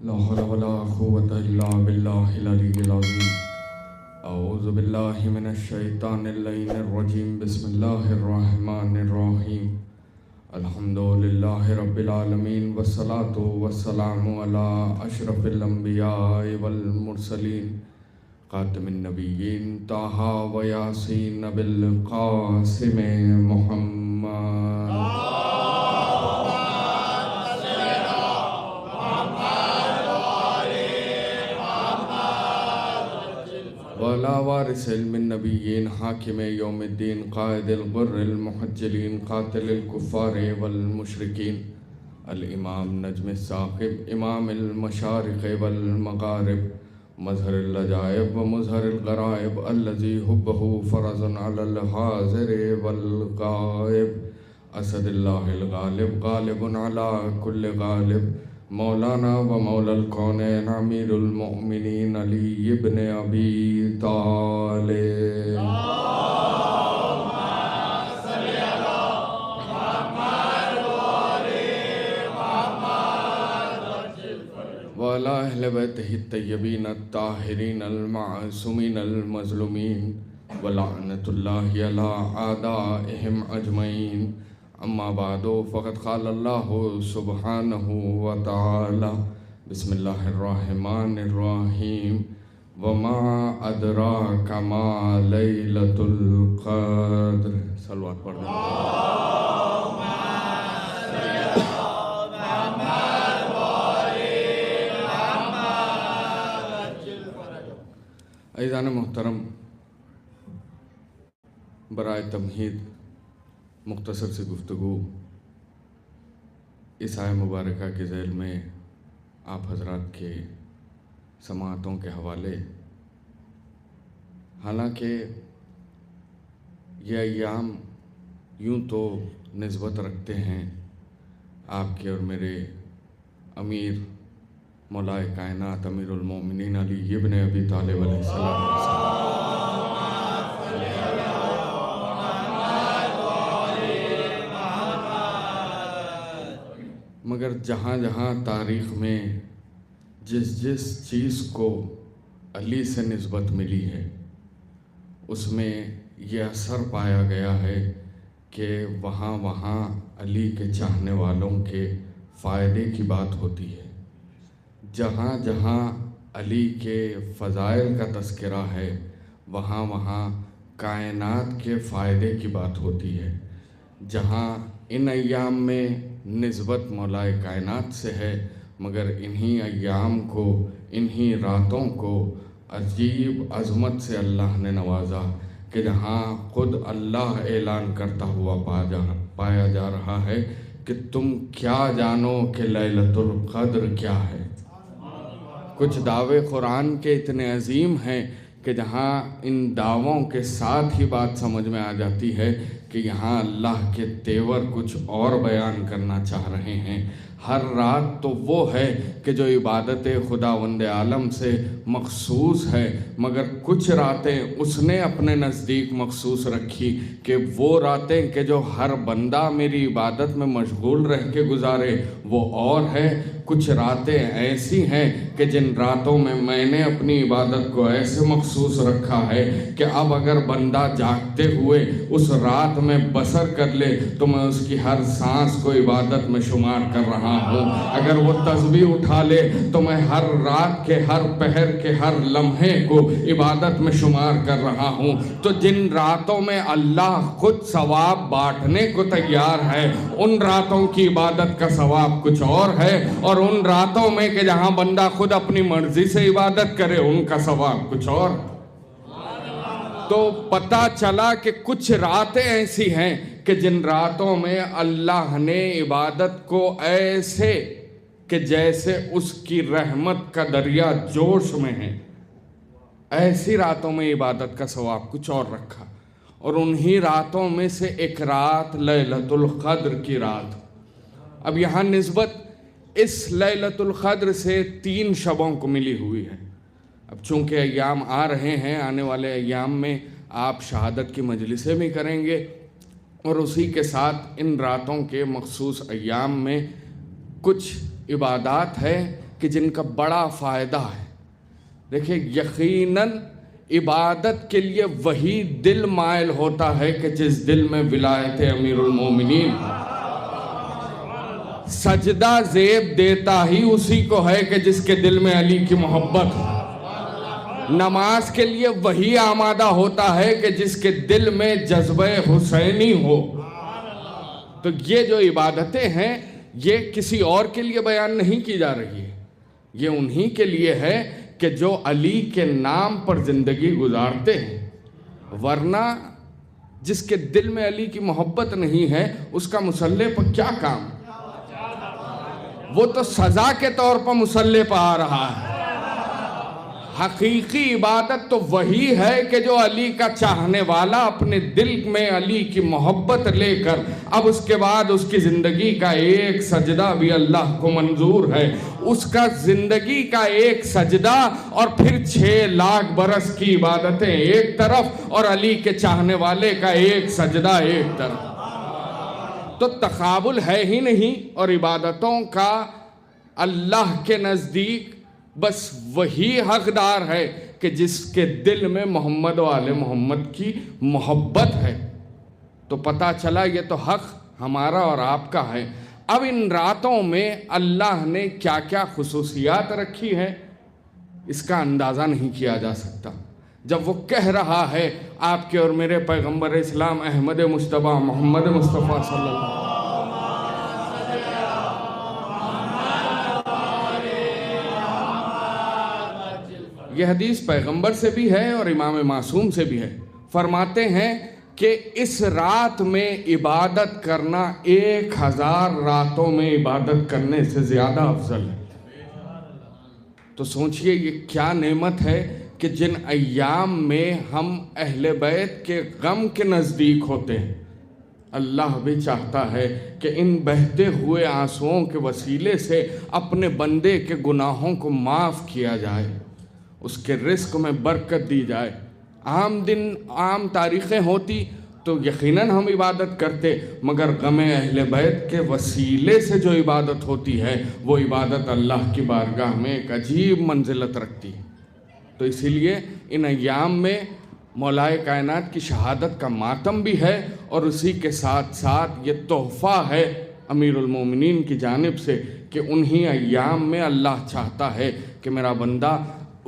لا حول ولا قوة إلا بالله العلي العظيم. أعوذ بالله من الشيطان اللعين الرجيم. بسم الله الرحمن الرحيم. الحمد لله رب العالمين والصلاة والسلام على أشرف الأنبياء والمرسلين خاتم النبيين طه وياسين بالقاسم محمد وعلى وارث علم النبيين حاكم يوم الدين قائد الغر المحجلين قاتل الكفار والمشركين الإمام نجم الثاقب إمام المشارق والمغارب مظهر العجائب ومظهر الغرائب الذي حبه فرض على الحاضر والغائب اسد اللہ الغالب غالب على كل غالب مولانا و مولا الکونین امیر المؤمنین علی ابن ابی طالب وعلى اہل بیتہ الطیبین الطاہرین المعصومین المظلومین ولعنت اللہ علی اعدائہم اجمعین. اما بعد فقد قال اللہ سبحانہ وتعالی بسم اللہ الرحمن الرحیم وما ادراک ما لیلۃ القدر. صلوات پڑھ دیں. عزیزان محترم، برائے تمہید مختصر سی گفتگو اس آیہ مبارکہ کے ذیل میں آپ حضرات کے سماعتوں کے حوالے. حالانکہ یہ ایام یوں تو نسبت رکھتے ہیں آپ کے اور میرے امیر مولائے کائنات امیر المومنین علی ابن ابی طالب علیہ السلام، مگر جہاں جہاں تاریخ میں جس جس چیز کو علی سے نسبت ملی ہے اس میں یہ اثر پایا گیا ہے کہ وہاں وہاں علی کے چاہنے والوں کے فائدے کی بات ہوتی ہے. جہاں جہاں علی کے فضائل کا تذکرہ ہے وہاں وہاں کائنات کے فائدے کی بات ہوتی ہے. جہاں ان ایام میں نسبت مولائے کائنات سے ہے مگر انہی ایام کو انہی راتوں کو عجیب عظمت سے اللہ نے نوازا کہ جہاں خود اللہ اعلان کرتا ہوا پایا جا رہا ہے کہ تم کیا جانو کہ لیلۃ القدر کیا ہے. کچھ دعوے قرآن کے اتنے عظیم ہیں کہ جہاں ان دعووں کے ساتھ ہی بات سمجھ میں آ جاتی ہے کہ یہاں اللہ کے تیور کچھ اور بیان کرنا چاہ رہے ہیں. ہر رات تو وہ ہے کہ جو عبادت خداوند عالم سے مخصوص ہے مگر کچھ راتیں اس نے اپنے نزدیک مخصوص رکھی کہ وہ راتیں کہ جو ہر بندہ میری عبادت میں مشغول رہ کے گزارے وہ اور ہے. کچھ راتیں ایسی ہیں کہ جن راتوں میں میں نے اپنی عبادت کو ایسے مخصوص رکھا ہے کہ اب اگر بندہ جاگتے ہوئے اس رات میں بسر کر لے تو میں اس کی ہر سانس کو عبادت میں شمار کر رہا ہوں. اگر وہ تسبیح اٹھا لے تو میں ہر رات کے ہر پہر کے ہر لمحے کو عبادت میں شمار کر رہا ہوں. تو جن راتوں میں اللہ خود ثواب بانٹنے کو تیار ہے ان راتوں کی عبادت کا ثواب کچھ اور ہے، اور ان راتوں میں کہ جہاں بندہ خود اپنی مرضی سے عبادت کرے ان کا ثواب کچھ اور. تو پتہ چلا کہ کچھ راتیں ایسی ہیں کہ جن راتوں میں اللہ نے عبادت کو ایسے کہ جیسے اس کی رحمت کا دریا جوش میں ہے ایسی راتوں میں عبادت کا ثواب کچھ اور رکھا. اور انہی راتوں میں سے ایک رات لیلۃ القدر کی رات. اب یہاں نسبت اس لیلۃ القدر سے 3 شبوں کو ملی ہوئی ہے. اب چونکہ ایام آ رہے ہیں، آنے والے ایام میں آپ شہادت کی مجلسیں بھی کریں گے اور اسی کے ساتھ ان راتوں کے مخصوص ایام میں کچھ عبادات ہے کہ جن کا بڑا فائدہ ہے. دیکھیں یقیناً عبادت کے لیے وہی دل مائل ہوتا ہے کہ جس دل میں ولایت امیر المومنین. سجدہ زیب دیتا ہی اسی کو ہے کہ جس کے دل میں علی کی محبت ہو. نماز کے لیے وہی آمادہ ہوتا ہے کہ جس کے دل میں جذبہ حسینی ہو. تو یہ جو عبادتیں ہیں یہ کسی اور کے لیے بیان نہیں کی جا رہی ہے، یہ انہی کے لیے ہے کہ جو علی کے نام پر زندگی گزارتے ہیں. ورنہ جس کے دل میں علی کی محبت نہیں ہے اس کا مصلی پر کیا کام؟ وہ تو سزا کے طور پر مصلی پر آ رہا ہے. حقیقی عبادت تو وہی ہے کہ جو علی کا چاہنے والا اپنے دل میں علی کی محبت لے کر اب اس کے بعد اس کی زندگی کا ایک سجدہ بھی اللہ کو منظور ہے. اس کا زندگی کا ایک سجدہ اور پھر 6 لاکھ برس کی عبادتیں ایک طرف اور علی کے چاہنے والے کا ایک سجدہ ایک طرف. تو تقابل ہے ہی نہیں. اور عبادتوں کا اللہ کے نزدیک بس وہی حقدار ہے کہ جس کے دل میں محمد و آل محمد کی محبت ہے. تو پتہ چلا یہ تو حق ہمارا اور آپ کا ہے. اب ان راتوں میں اللہ نے کیا کیا خصوصیات رکھی ہیں اس کا اندازہ نہیں کیا جا سکتا. جب وہ کہہ رہا ہے آپ کے اور میرے پیغمبر اسلام احمد مجتبیٰ محمد مصطفیٰ صلی اللہ علیہ وسلم، یہ حدیث پیغمبر سے بھی ہے اور امام معصوم سے بھی ہے. فرماتے ہیں کہ اس رات میں عبادت کرنا 1000 راتوں میں عبادت کرنے سے زیادہ افضل ہے. تو سوچئے یہ کیا نعمت ہے کہ جن ایام میں ہم اہل بیت کے غم کے نزدیک ہوتے ہیں اللہ بھی چاہتا ہے کہ ان بہتے ہوئے آنسوؤں کے وسیلے سے اپنے بندے کے گناہوں کو معاف کیا جائے، اس کے رزق میں برکت دی جائے. عام دن عام تاریخیں ہوتی تو یقیناً ہم عبادت کرتے، مگر غم اہل بیت کے وسیلے سے جو عبادت ہوتی ہے وہ عبادت اللہ کی بارگاہ میں ایک عجیب منزلت رکھتی ہے. تو اسی لیے ان ایام میں مولائے کائنات کی شہادت کا ماتم بھی ہے اور اسی کے ساتھ ساتھ یہ تحفہ ہے امیر المومنین کی جانب سے کہ انہی ایام میں اللہ چاہتا ہے کہ میرا بندہ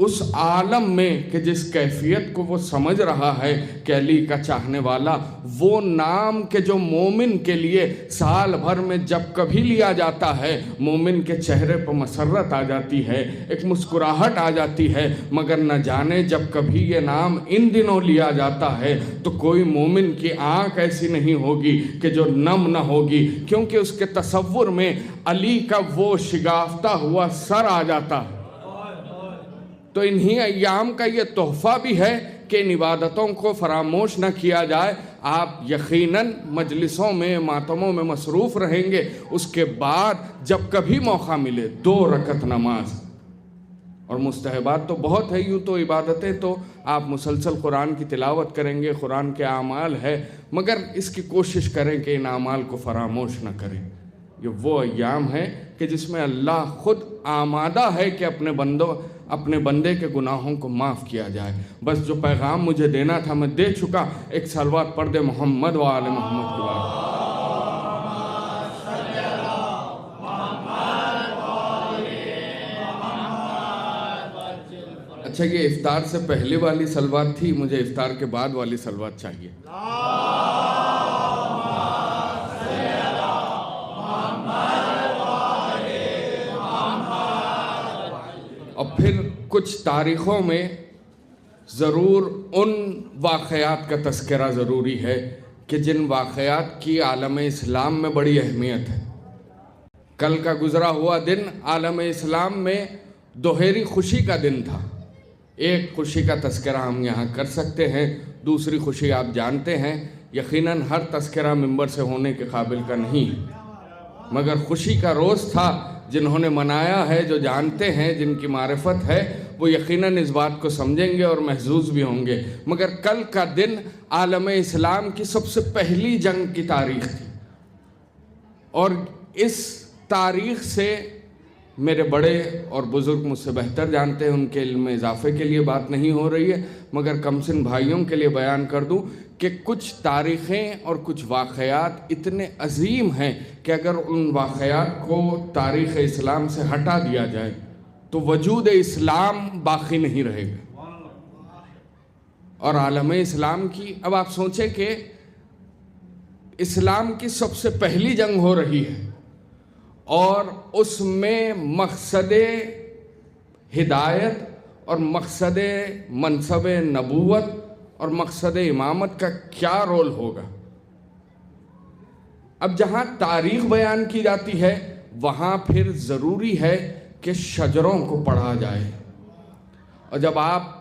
اس عالم میں کہ جس کیفیت کو وہ سمجھ رہا ہے کہ علی کا چاہنے والا وہ نام کہ جو مومن کے لیے سال بھر میں جب کبھی لیا جاتا ہے مومن کے چہرے پر مسرت آ جاتی ہے، ایک مسکراہٹ آ جاتی ہے، مگر نہ جانے جب کبھی یہ نام ان دنوں لیا جاتا ہے تو کوئی مومن کی آنکھ ایسی نہیں ہوگی کہ جو نم نہ ہوگی، کیونکہ اس کے تصور میں علی کا وہ شگافتہ ہوا سر آ جاتا ہے. تو انہی ایام کا یہ تحفہ بھی ہے کہ ان عبادتوں کو فراموش نہ کیا جائے. آپ یقیناً مجلسوں میں ماتموں میں مصروف رہیں گے، اس کے بعد جب کبھی موقع ملے 2 رکعت نماز. اور مستحبات تو بہت ہے، یوں تو عبادتیں تو آپ مسلسل قرآن کی تلاوت کریں گے، قرآن کے اعمال ہے، مگر اس کی کوشش کریں کہ ان اعمال کو فراموش نہ کریں. یہ وہ ایام ہے کہ جس میں اللہ خود آمادہ ہے کہ اپنے بندے کے گناہوں کو معاف کیا جائے. بس جو پیغام مجھے دینا تھا میں دے چکا. ایک صلوات پڑھ دے محمد و آل محمد کے بارے. اچھا یہ افطار سے پہلے والی صلوات تھی، مجھے افطار کے بعد والی صلوات چاہیے. اور پھر کچھ تاریخوں میں ضرور ان واقعات کا تذکرہ ضروری ہے کہ جن واقعات کی عالم اسلام میں بڑی اہمیت ہے. کل کا گزرا ہوا دن عالم اسلام میں دوہری خوشی کا دن تھا. ایک خوشی کا تذکرہ ہم یہاں کر سکتے ہیں، دوسری خوشی آپ جانتے ہیں یقیناً ہر تذکرہ ممبر سے ہونے کے قابل کا نہیں ہے، مگر خوشی کا روز تھا. جنہوں نے منایا ہے، جو جانتے ہیں، جن کی معرفت ہے، وہ یقیناً اس بات کو سمجھیں گے اور محظوظ بھی ہوں گے. مگر کل کا دن عالم اسلام کی سب سے پہلی جنگ کی تاریخ تھی، اور اس تاریخ سے میرے بڑے اور بزرگ مجھ سے بہتر جانتے ہیں، ان کے علم میں اضافے کے لیے بات نہیں ہو رہی ہے، مگر کمسن بھائیوں کے لیے بیان کر دوں کہ کچھ تاریخیں اور کچھ واقعات اتنے عظیم ہیں کہ اگر ان واقعات کو تاریخ اسلام سے ہٹا دیا جائے تو وجود اسلام باقی نہیں رہے گا۔ اور عالم اسلام کی، اب آپ سوچیں کہ اسلام کی سب سے پہلی جنگ ہو رہی ہے اور اس میں مقصد ہدایت اور مقصد منصب نبوت اور مقصد امامت کا کیا رول ہوگا۔ اب جہاں تاریخ بیان کی جاتی ہے وہاں پھر ضروری ہے کہ شجروں کو پڑھا جائے، اور جب آپ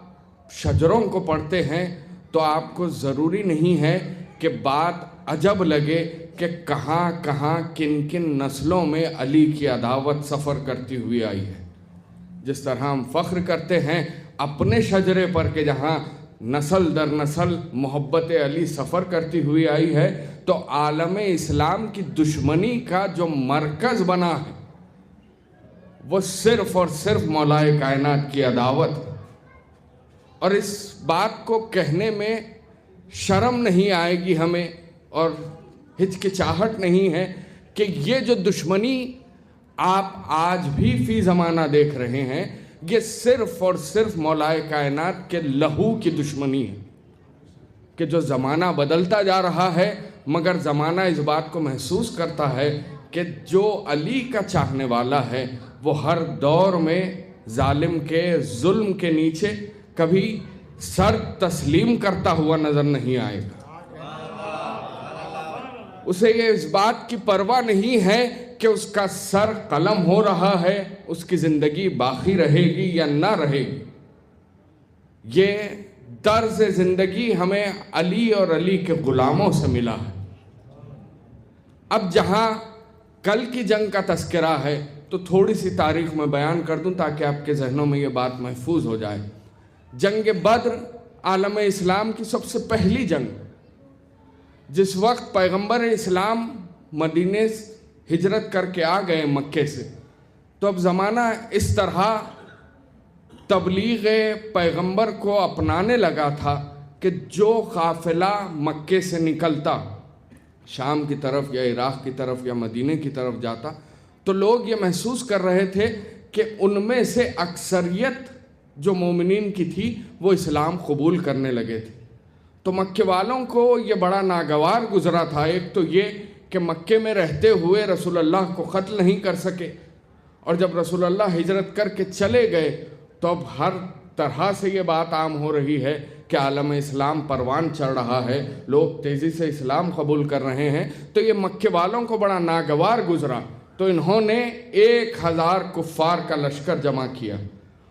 شجروں کو پڑھتے ہیں تو آپ کو ضروری نہیں ہے کہ بات عجب لگے کہ کہاں کہاں کن کن نسلوں میں علی کی عداوت سفر کرتی ہوئی آئی ہے۔ جس طرح ہم فخر کرتے ہیں اپنے شجرے پر کہ جہاں نسل در نسل محبت علی سفر کرتی ہوئی آئی ہے، تو عالم اسلام کی دشمنی کا جو مرکز بنا ہے وہ صرف اور صرف مولائے کائنات کی عداوت ہے۔ اور اس بات کو کہنے میں شرم نہیں آئے گی ہمیں اور ہچکچاہٹ نہیں ہے کہ یہ جو دشمنی آپ آج بھی فی زمانہ دیکھ رہے ہیں، یہ صرف اور صرف مولائے کائنات کے لہو کی دشمنی ہے کہ جو زمانہ بدلتا جا رہا ہے مگر زمانہ اس بات کو محسوس کرتا ہے کہ جو علی کا چاہنے والا ہے وہ ہر دور میں ظالم کے ظلم کے نیچے کبھی سر تسلیم کرتا ہوا نظر نہیں آئے گا۔ اسے یہ اس بات کی پرواہ نہیں ہے کہ اس کا سر قلم ہو رہا ہے، اس کی زندگی باقی رہے گی یا نہ رہے گی۔ یہ طرز زندگی ہمیں علی اور علی کے غلاموں سے ملا ہے۔ اب جہاں کل کی جنگ کا تذکرہ ہے تو تھوڑی سی تاریخ میں بیان کر دوں تاکہ آپ کے ذہنوں میں یہ بات محفوظ ہو جائے۔ جنگ بدر عالم اسلام کی سب سے پہلی جنگ، جس وقت پیغمبر اسلام مدینے ہجرت کر کے آ گئے مکے سے، تو اب زمانہ اس طرح تبلیغ پیغمبر کو اپنانے لگا تھا کہ جو قافلہ مکے سے نکلتا شام کی طرف یا عراق کی طرف یا مدینے کی طرف جاتا تو لوگ یہ محسوس کر رہے تھے کہ ان میں سے اکثریت جو مومنین کی تھی وہ اسلام قبول کرنے لگے تھے۔ تو مکے والوں کو یہ بڑا ناگوار گزرا تھا، ایک تو یہ کہ مکے میں رہتے ہوئے رسول اللہ کو قتل نہیں کر سکے، اور جب رسول اللہ ہجرت کر کے چلے گئے تو اب ہر طرح سے یہ بات عام ہو رہی ہے کہ عالم اسلام پروان چڑھ رہا ہے، لوگ تیزی سے اسلام قبول کر رہے ہیں۔ تو یہ مکے والوں کو بڑا ناگوار گزرا، تو انہوں نے 1000 کفار کا لشکر جمع کیا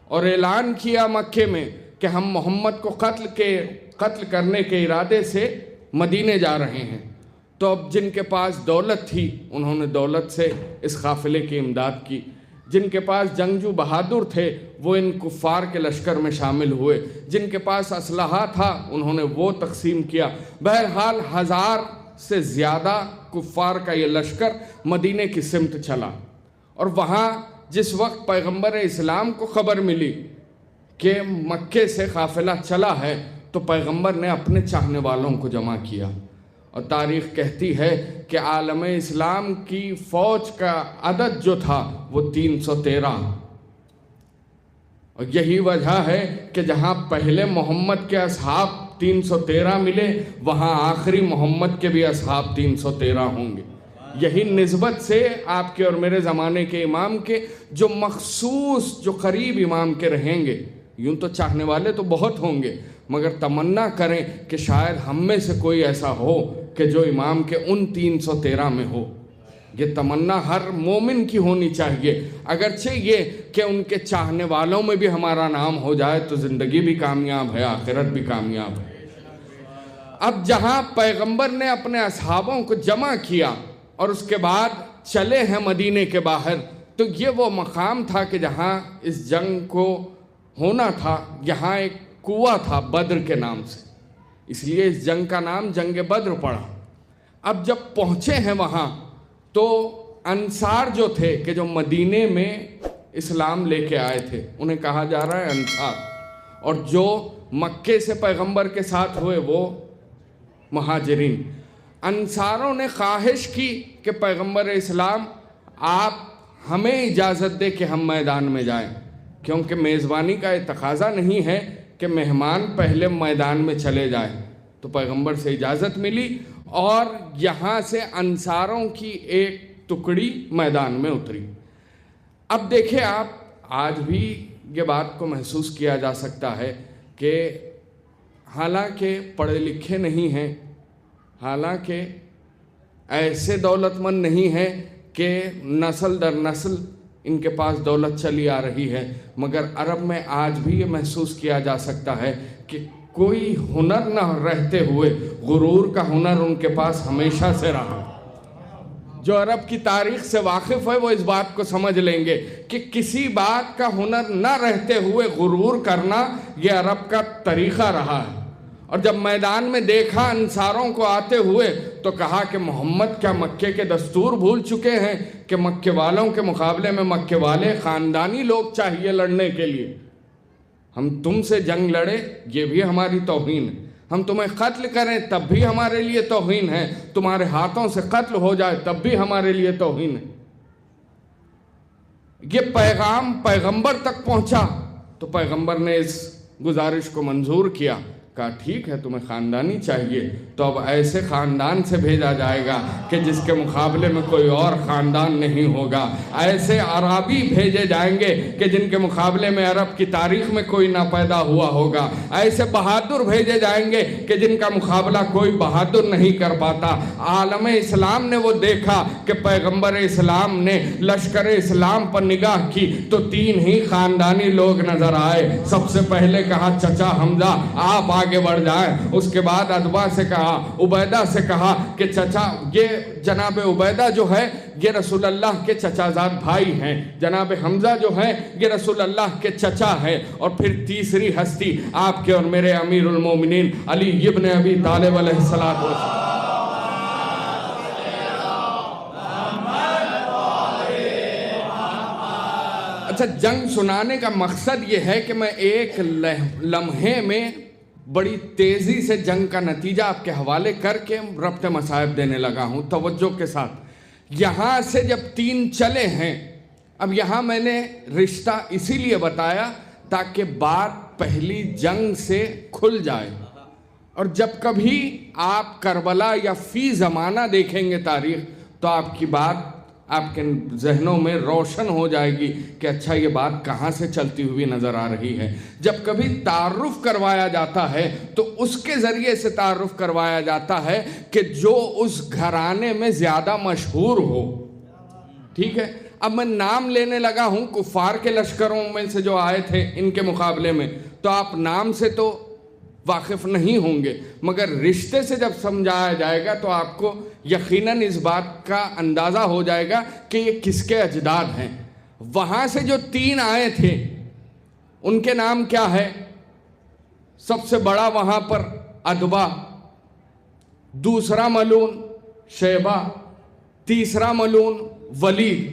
اور اعلان کیا مکے میں کہ ہم محمد کو قتل کرنے کے ارادے سے مدینے جا رہے ہیں۔ تو اب جن کے پاس دولت تھی انہوں نے دولت سے اس قافلے کی امداد کی، جن کے پاس جنگجو بہادر تھے وہ ان کفار کے لشکر میں شامل ہوئے، جن کے پاس اسلحہ تھا انہوں نے وہ تقسیم کیا۔ بہرحال 1000 سے زیادہ کفار کا یہ لشکر مدینے کی سمت چلا، اور وہاں جس وقت پیغمبر اسلام کو خبر ملی کہ مکے سے قافلہ چلا ہے تو پیغمبر نے اپنے چاہنے والوں کو جمع کیا، اور تاریخ کہتی ہے کہ عالم اسلام کی فوج کا عدد جو تھا وہ 313، اور یہی وجہ ہے کہ جہاں پہلے محمد کے اصحاب 313 ملے وہاں آخری محمد کے بھی اصحاب 313 ہوں گے۔ یہی نسبت سے آپ کے اور میرے زمانے کے امام کے جو مخصوص جو قریب امام کے رہیں گے، یوں تو چاہنے والے تو بہت ہوں گے مگر تمنا کریں کہ شاید ہم میں سے کوئی ایسا ہو کہ جو امام کے ان 313 میں ہو۔ یہ تمنا ہر مومن کی ہونی چاہیے، اگرچہ یہ کہ ان کے چاہنے والوں میں بھی ہمارا نام ہو جائے تو زندگی بھی کامیاب ہے، آخرت بھی کامیاب ہے۔ اب جہاں پیغمبر نے اپنے اصحابوں کو جمع کیا اور اس کے بعد چلے ہیں مدینے کے باہر، تو یہ وہ مقام تھا کہ جہاں اس جنگ کو ہونا تھا۔ یہاں ایک کنواں تھا بدر کے نام سے، اس لیے اس جنگ کا نام جنگ بدر پڑا۔ اب جب پہنچے ہیں وہاں تو انصار جو تھے کہ جو مدینے میں اسلام لے کے آئے تھے انہیں کہا جا رہا ہے انصار، اور جو مکے سے پیغمبر کے ساتھ ہوئے وہ مہاجرین۔ انصاروں نے خواہش کی کہ پیغمبر اسلام آپ ہمیں اجازت دے کہ ہم میدان میں جائیں، کیونکہ میزبانی کا یہ تقاضا نہیں ہے کہ مہمان پہلے میدان میں چلے جائیں۔ تو پیغمبر سے اجازت ملی اور یہاں سے انصاروں کی ایک ٹکڑی میدان میں اتری۔ اب دیکھیں آپ، آج بھی یہ بات کو محسوس کیا جا سکتا ہے کہ حالانکہ پڑھے لکھے نہیں ہیں، حالانکہ ایسے دولت مند نہیں ہیں کہ نسل در نسل ان کے پاس دولت چلی آ رہی ہے، مگر عرب میں آج بھی یہ محسوس کیا جا سکتا ہے کہ کوئی ہنر نہ رہتے ہوئے غرور کا ہنر ان کے پاس ہمیشہ سے رہا۔ جو عرب کی تاریخ سے واقف ہے وہ اس بات کو سمجھ لیں گے کہ کسی بات کا ہنر نہ رہتے ہوئے غرور کرنا یہ عرب کا طریقہ رہا ہے۔ اور جب میدان میں دیکھا انصاروں کو آتے ہوئے تو کہا کہ محمد کیا مکے کے دستور بھول چکے ہیں کہ مکے والوں کے مقابلے میں مکے والے خاندانی لوگ چاہیے لڑنے کے لیے، ہم تم سے جنگ لڑے یہ بھی ہماری توہین ہے، ہم تمہیں قتل کریں تب بھی ہمارے لیے توہین ہے، تمہارے ہاتھوں سے قتل ہو جائے تب بھی ہمارے لیے توہین ہے۔ یہ پیغام پیغمبر تک پہنچا تو پیغمبر نے اس گزارش کو منظور کیا، کہا ٹھیک ہے تمہیں خاندانی چاہیے تو اب ایسے خاندان سے بھیجا جائے گا کہ جس کے مقابلے میں کوئی اور خاندان نہیں ہوگا، ایسے عربی بھیجے جائیں گے کہ جن کے مقابلے میں عرب کی تاریخ میں کوئی نہ پیدا ہوا ہوگا، ایسے بہادر بھیجے جائیں گے کہ جن کا مقابلہ کوئی بہادر نہیں کر پاتا۔ عالم اسلام نے وہ دیکھا کہ پیغمبر اسلام نے لشکر اسلام پر نگاہ کی تو تین ہی خاندانی لوگ نظر آئے۔ سب سے پہلے کہا چچا حمزہ آپ آگے بڑھ جائیں، اس کے بعد ادبا سے کہا، عبیدہ سے کہا کہ چچا، یہ جناب عبیدہ جو ہے یہ رسول اللہ کے چچا زاد بھائی ہیں، جناب حمزہ جو ہے یہ رسول اللہ کے چچا ہے، اور پھر تیسری ہستی آپ کے اور میرے امیر المومنین علی ابن ابی طالب علیہ السلام۔ اچھا، جنگ سنانے کا مقصد یہ ہے کہ میں ایک لمحے میں بڑی تیزی سے جنگ کا نتیجہ آپ کے حوالے کر کے ربط مصائب دینے لگا ہوں توجہ کے ساتھ۔ یہاں سے جب تین چلے ہیں، اب یہاں میں نے رشتہ اسی لیے بتایا تاکہ بات پہلی جنگ سے کھل جائے، اور جب کبھی آپ کربلا یا فی زمانہ دیکھیں گے تاریخ تو آپ کی بات آپ کے ذہنوں میں روشن ہو جائے گی کہ اچھا یہ بات کہاں سے چلتی ہوئی نظر آ رہی ہے۔ جب کبھی تعارف کروایا جاتا ہے تو اس کے ذریعے سے تعارف کروایا جاتا ہے کہ جو اس گھرانے میں زیادہ مشہور ہو، ٹھیک ہے۔ اب میں نام لینے لگا ہوں کفار کے لشکروں میں سے جو آئے تھے ان کے مقابلے میں، تو آپ نام سے تو واقف نہیں ہوں گے، مگر رشتے سے جب سمجھایا جائے گا تو آپ کو یقیناً اس بات کا اندازہ ہو جائے گا کہ یہ کس کے اجداد ہیں۔ وہاں سے جو تین آئے تھے ان کے نام کیا ہے؟ سب سے بڑا وہاں پر ادبا، دوسرا ملون شیبہ، تیسرا ملون ولید۔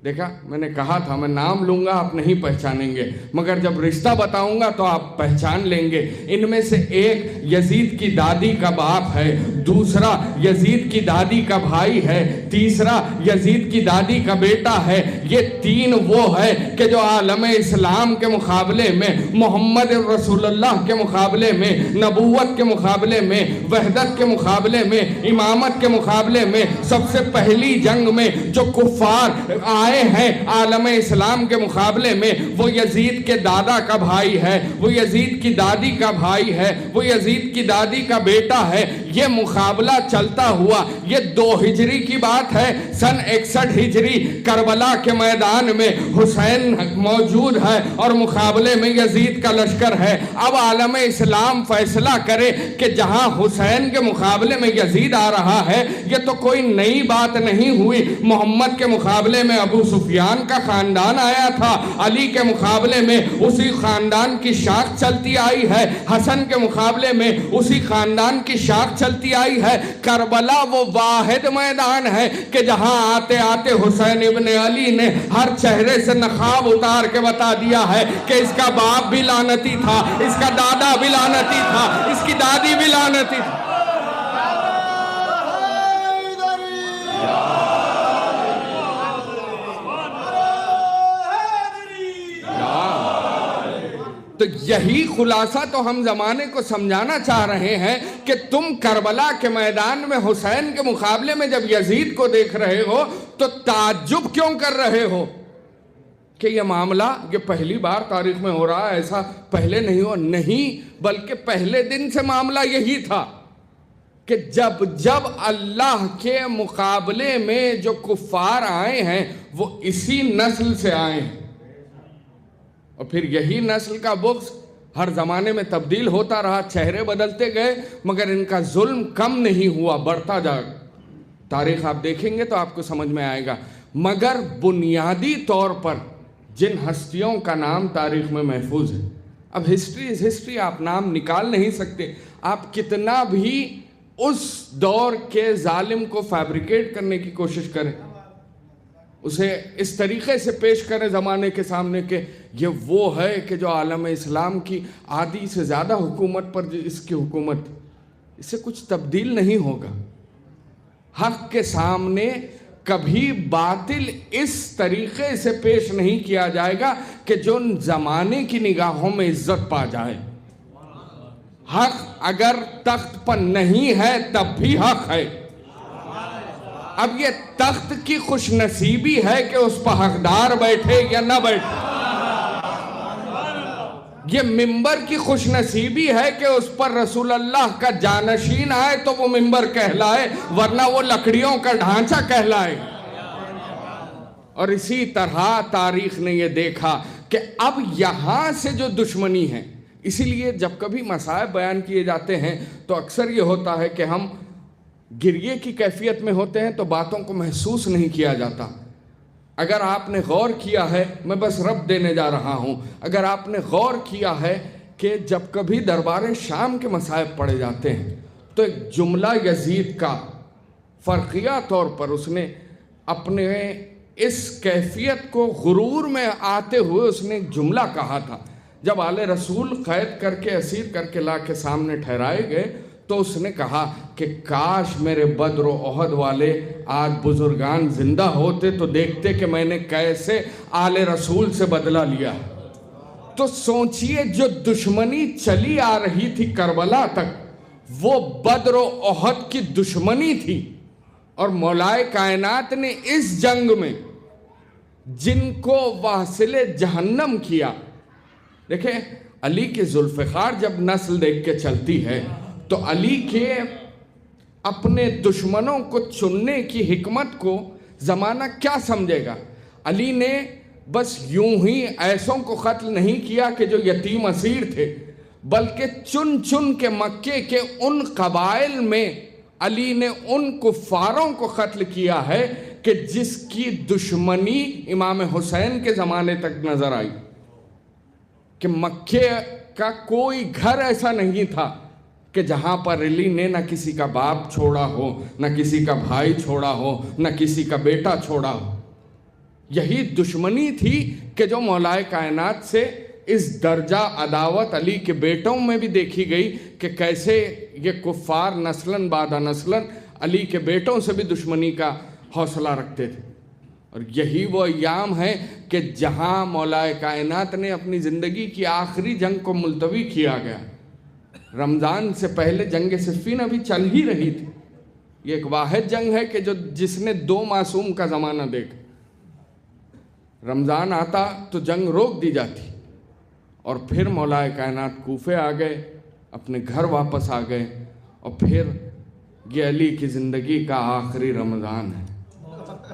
دیکھا، میں نے کہا تھا میں نام لوں گا آپ نہیں پہچانیں گے، مگر جب رشتہ بتاؤں گا تو آپ پہچان لیں گے۔ ان میں سے ایک یزید کی دادی کا باپ ہے، دوسرا یزید کی دادی کا بھائی ہے، تیسرا یزید کی دادی کا بیٹا ہے۔ یہ تین وہ ہے کہ جو عالم اسلام کے مقابلے میں، محمد رسول اللہ کے مقابلے میں، نبوت کے مقابلے میں، وحدت کے مقابلے میں، امامت کے مقابلے میں سب سے پہلی جنگ میں جو کفار آئے ہیں عالم اسلام کے مقابلے میں، وہ یزید کے دادا کا بھائی ہے، وہ یزید کی دادی کا بھائی ہے، وہ یزید کی دادی کا بیٹا ہے۔ یہ مقابلہ چلتا ہوا، یہ 2 ہجری کی بات ہے، سن 61 ہجری کربلا کے میدان میں حسین موجود ہے اور مقابلے میں یزید کا لشکر ہے۔ اب عالم اسلام فیصلہ کرے کہ جہاں حسین کے مقابلے میں یزید آ رہا ہے، یہ تو کوئی نئی بات نہیں ہوئی۔ محمد کے مقابلے میں ابو سفیان کا خاندان آیا تھا، علی کے مقابلے میں اسی خاندان کی شاخ چلتی آئی ہے، حسن کے مقابلے میں اسی خاندان کی شاخ چلتی آئی ہے۔ کربلا وہ واحد میدان ہے کہ جہاں آتے آتے حسین ابن علی نے ہر چہرے سے نقاب اتار کے بتا دیا ہے کہ اس کا باپ بھی لعنتی تھا، اس کا دادا بھی لعنتی تھا، اس کی دادی بھی لعنتی تھی۔ تو یہی خلاصہ تو ہم زمانے کو سمجھانا چاہ رہے ہیں کہ تم کربلا کے میدان میں حسین کے مقابلے میں جب یزید کو دیکھ رہے ہو تو تعجب کیوں کر رہے ہو کہ یہ معاملہ یہ پہلی بار تاریخ میں ہو رہا ہے، ایسا پہلے نہیں ہوا؟ نہیں، بلکہ پہلے دن سے معاملہ یہی تھا کہ جب اللہ کے مقابلے میں جو کفار آئے ہیں وہ اسی نسل سے آئے ہیں، اور پھر یہی نسل کا بغض ہر زمانے میں تبدیل ہوتا رہا، چہرے بدلتے گئے، مگر ان کا ظلم کم نہیں ہوا، بڑھتا جا۔ تاریخ آپ دیکھیں گے تو آپ کو سمجھ میں آئے گا۔ مگر بنیادی طور پر جن ہستیوں کا نام تاریخ میں محفوظ ہے، اب ہسٹری از ہسٹری، آپ نام نکال نہیں سکتے، آپ کتنا بھی اس دور کے ظالم کو فیبریکیٹ کرنے کی کوشش کریں، اسے اس طریقے سے پیش کریں زمانے کے سامنے کہ یہ وہ ہے کہ جو عالم اسلام کی آدھی سے زیادہ حکومت پر اس کی حکومت، اس سے کچھ تبدیل نہیں ہوگا۔ حق کے سامنے کبھی باطل اس طریقے سے پیش نہیں کیا جائے گا کہ جو زمانے کی نگاہوں میں عزت پا جائے۔ حق اگر تخت پر نہیں ہے تب بھی حق ہے۔ اب یہ تخت کی خوش نصیبی ہے کہ اس پر حقدار بیٹھے یا نہ بیٹھے، یہ ممبر کی خوش نصیبی ہے کہ اس پر رسول اللہ کا جانشین آئے تو وہ ممبر کہلائے، ورنہ وہ لکڑیوں کا ڈھانچہ کہلائے۔ اور اسی طرح تاریخ نے یہ دیکھا کہ اب یہاں سے جو دشمنی ہے، اسی لیے جب کبھی مصائب بیان کیے جاتے ہیں تو اکثر یہ ہوتا ہے کہ ہم گریے کی کیفیت میں ہوتے ہیں تو باتوں کو محسوس نہیں کیا جاتا۔ اگر آپ نے غور کیا ہے، میں بس رب دینے جا رہا ہوں، اگر آپ نے غور کیا ہے کہ جب کبھی دربار شام کے مصائب پڑے جاتے ہیں تو ایک جملہ یزید کا فرقیہ طور پر اس نے اپنے اس کیفیت کو غرور میں آتے ہوئے اس نے ایک جملہ کہا تھا۔ جب آل رسول قید کر کے اسیر کر کے لا کے سامنے ٹھہرائے گئے تو اس نے کہا کہ کاش میرے بدر و احد والے آج بزرگان زندہ ہوتے تو دیکھتے کہ میں نے کیسے آل رسول سے بدلہ لیا۔ تو سوچئے جو دشمنی چلی آ رہی تھی کربلا تک وہ بدر و احد کی دشمنی تھی، اور مولائے کائنات نے اس جنگ میں جن کو واصل جہنم کیا، دیکھیں علی کے ذوالفقار جب نسل دیکھ کے چلتی ہے تو علی کے اپنے دشمنوں کو چننے کی حکمت کو زمانہ کیا سمجھے گا؟ علی نے بس یوں ہی ایسوں کو قتل نہیں کیا کہ جو یتیم اسیر تھے، بلکہ چن چن کے مکے کے ان قبائل میں علی نے ان کفاروں کو قتل کیا ہے کہ جس کی دشمنی امام حسین کے زمانے تک نظر آئی، کہ مکے کا کوئی گھر ایسا نہیں تھا کہ جہاں پر علی نے نہ کسی کا باپ چھوڑا ہو، نہ کسی کا بھائی چھوڑا ہو، نہ کسی کا بیٹا چھوڑا ہو۔ یہی دشمنی تھی کہ جو مولائے کائنات سے اس درجہ عداوت علی کے بیٹوں میں بھی دیکھی گئی کہ کیسے یہ کفار نسلاً بعد نسلاً علی کے بیٹوں سے بھی دشمنی کا حوصلہ رکھتے تھے۔ اور یہی وہ ایام ہے کہ جہاں مولائے کائنات نے اپنی زندگی کی آخری جنگ کو ملتوی کیا گیا۔ رمضان سے پہلے جنگ صفین ابھی چل ہی رہی تھی، یہ ایک واحد جنگ ہے کہ جس نے 2 معصوم کا زمانہ دیکھا۔ رمضان آتا تو جنگ روک دی جاتی، اور پھر مولائے کائنات کوفے آ گئے، اپنے گھر واپس آ گئے، اور پھر یہ علی کی زندگی کا آخری رمضان ہے۔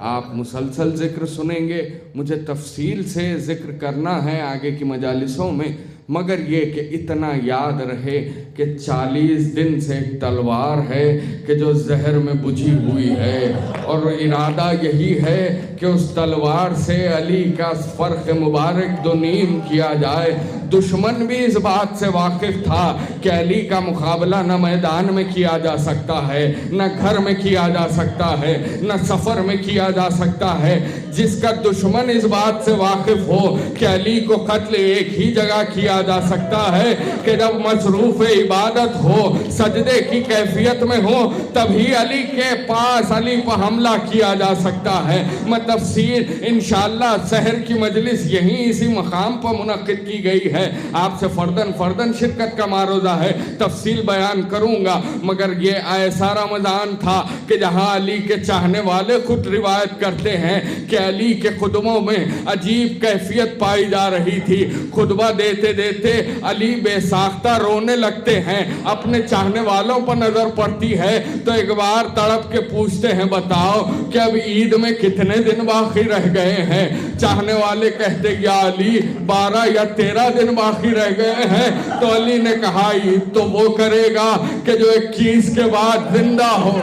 آپ مسلسل ذکر سنیں گے، مجھے تفصیل سے ذکر کرنا ہے آگے کی مجالسوں میں، مگر یہ کہ اتنا یاد رہے کہ 40 دن سے ایک تلوار ہے کہ جو زہر میں بجھی ہوئی ہے، اور ارادہ یہی ہے کہ اس تلوار سے علی کا فرق مبارک دو نیم کیا جائے۔ دشمن بھی اس بات سے واقف تھا کہ علی کا مقابلہ نہ میدان میں کیا جا سکتا ہے، نہ گھر میں کیا جا سکتا ہے، نہ سفر میں کیا جا سکتا ہے۔ جس کا دشمن اس بات سے واقف ہو کہ علی کو قتل ایک ہی جگہ کیا جا سکتا ہے کہ جب مصروف عبادت ہو، سجدے کی کیفیت میں ہو، تبھی علی کے پاس علی پر حملہ کیا جا سکتا ہے۔ میں تفسیر انشاءاللہ سحر کی مجلس یہیں اسی مقام پر منعقد کی گئی ہے، آپ سے فردن شرکت کا معروضہ ہے، تفصیل بیان کروں گا، مگر یہ ایسا رمضان تھا کہ جہاں علی کے چاہنے والے خود روایت کرتے ہیں کہ علی کے خطبوں میں عجیب کیفیت پائی جا رہی تھی۔ خطبہ دیتے دیتے علی بے ساختہ رونے لگتے ہیں، اپنے چاہنے والوں پر نظر پڑتی ہے تو ایک بار تڑپ کے پوچھتے ہیں بتاؤ کہ اب عید میں کتنے دن باقی رہ گئے ہیں؟ چاہنے والے کہتے یا علی 12 یا 13 دن باقی رہ گئے ہیں۔ تو علی نے کہا عید تو وہ کرے گا کہ جو 21 کے بعد زندہ ہو۔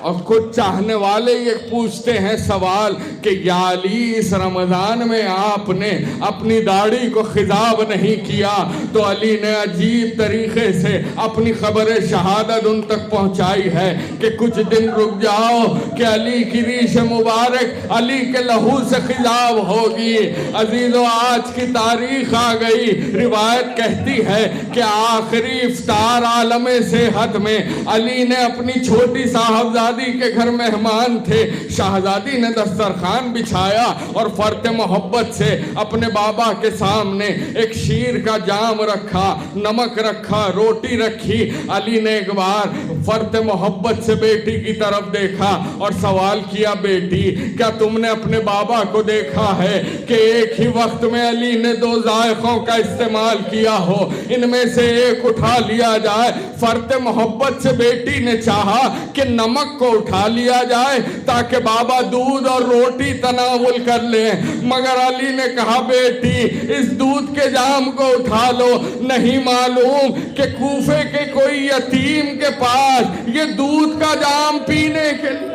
اور کچھ چاہنے والے یہ پوچھتے ہیں سوال کہ یا علی اس رمضان میں آپ نے اپنی داڑھی کو خضاب نہیں کیا، تو علی نے عجیب طریقے سے اپنی خبر شہادت ان تک پہنچائی ہے کہ کچھ دن رک جاؤ کہ علی کی ریش مبارک علی کے لہو سے خضاب ہوگی۔ عزیزو آج کی تاریخ آ گئی، روایت کہتی ہے کہ آخری افطار عالم صحت میں علی نے اپنی چھوٹی صاحبزادی کے گھر مہمان تھے، شہزادی نے دسترخوان بچھایا اور فرط محبت سے اپنے بابا کے سامنے ایک شیر کا جام رکھا، نمک رکھا، روٹی رکھی۔ علی نے ایک بار فرط محبت سے بیٹی کی طرف دیکھا اور سوال کیا بیٹی کیا تم نے اپنے بابا کو دیکھا ہے کہ ایک ہی وقت میں علی نے 2 ذائقوں کا استعمال کیا ہو، ان میں سے ایک اٹھا لیا جائے۔ فرط محبت سے بیٹی نے چاہا کہ نمک کو اٹھا لیا جائے تاکہ بابا دودھ اور روٹی تناول کر لیں، مگر علی نے کہا بیٹی اس دودھ کے جام کو اٹھا لو، نہیں معلوم کہ کوفے کے کوئی یتیم کے پاس یہ دودھ کا جام پینے کے لیے۔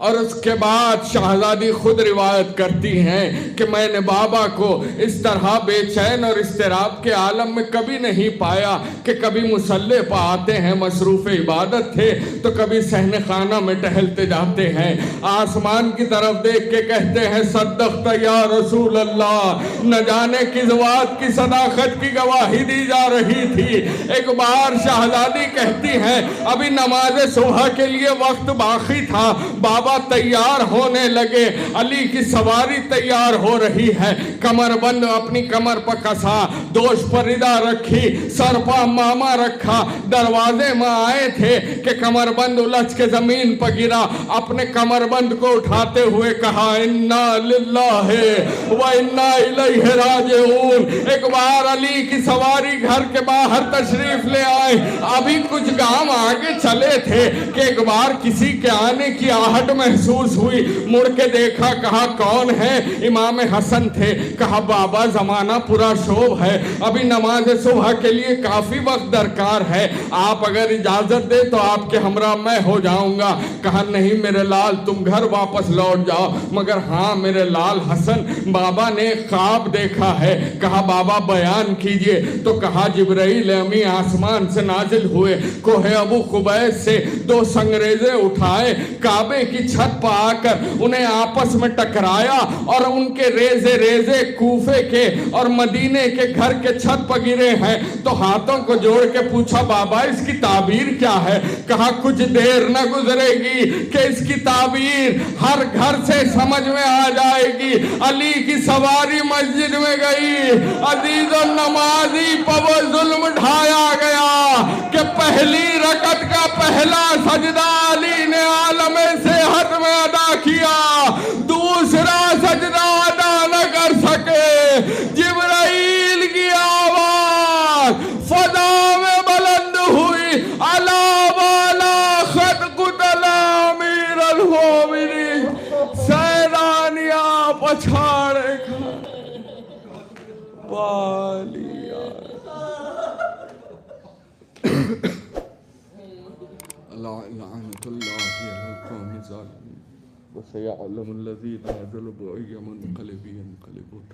اور اس کے بعد شہزادی خود روایت کرتی ہیں کہ میں نے بابا کو اس طرح بے چین اور اضطراب کے عالم میں کبھی نہیں پایا کہ کبھی مصلے پہ آتے ہیں مصروف عبادت تھے تو کبھی صحن خانہ میں ٹہلتے جاتے ہیں، آسمان کی طرف دیکھ کے کہتے ہیں صدقت یا رسول اللہ، نہ جانے کس بات کی صداقت کی گواہی دی جا رہی تھی۔ ایک بار شہزادی کہتی ہیں ابھی نماز صبح کے لیے وقت باقی تھا، بابا تیار ہونے لگے، علی کی سواری تیار ہو رہی ہے، کمر بند اپنی کمر پر کسا، دوش پر ردا رکھی، سر پر امامہ رکھا، دروازے میں آئے تھے کہ کمر بند الجھ کے زمین پر گرا، اپنے کمر بند کو اٹھاتے ہوئے کہا انا للہ و انا الیہ راجعون۔ ایک بار علی کی سواری گھر کے باہر تشریف لے آئے، ابھی کچھ گام آگے چلے تھے کہ ایک بار کسی کے آنے کی آہٹ محسوس ہوئی، مڑ کے دیکھا، کہا کون ہے؟ امام حسن تھے۔ کہا بابا زمانہ پورا شوب ہے، ابھی نماز صبح کے لیے کافی وقت درکار ہے، آپ اگر اجازت دے تو آپ کے ہمراہ میں ہو جاؤں گا۔ کہا نہیں میرے لال تم گھر واپس لوٹ جاؤ، مگر ہاں میرے لال حسن بابا نے خواب دیکھا ہے۔ کہا بابا بیان کیجئے۔ تو کہا جبرائیل امی آسمان سے نازل ہوئے، کوہ ابو قبیس سے 2 سنگریزے اٹھائے، کعبے کی چھت پر آ کر انہیں آپس میں ٹکرایا اور ان کے ریزے ریزے کوفے کے اور مدینے کے گھر کے چھت پر گرے ہیں۔ تو ہاتھوں کو جوڑ کے پوچھا بابا اس کی تعبیر کیا ہے؟ کہا کچھ دیر نہ گزرے گی کہ اس کی تعبیر ہر گھر سے سمجھ میں آ جائے گی۔ علی کی سواری مسجد میں گئی، عزیز و نمازی پر وہ ظلم ڈھایا گیا کہ پہلی رکعت کا پہلا سجدہ علی نے عالم صحت میں ادا کیا، دوسرا سجدہ ادا نہ کر سکے۔ جبرائیل کی آواز فضا میں بلند ہوئی، الا والا خط پچھاڑے گا والیا لعنت اللہ علی القوم الظالمین وسيعلم الذين غلبوا أي منقلب ينقلبون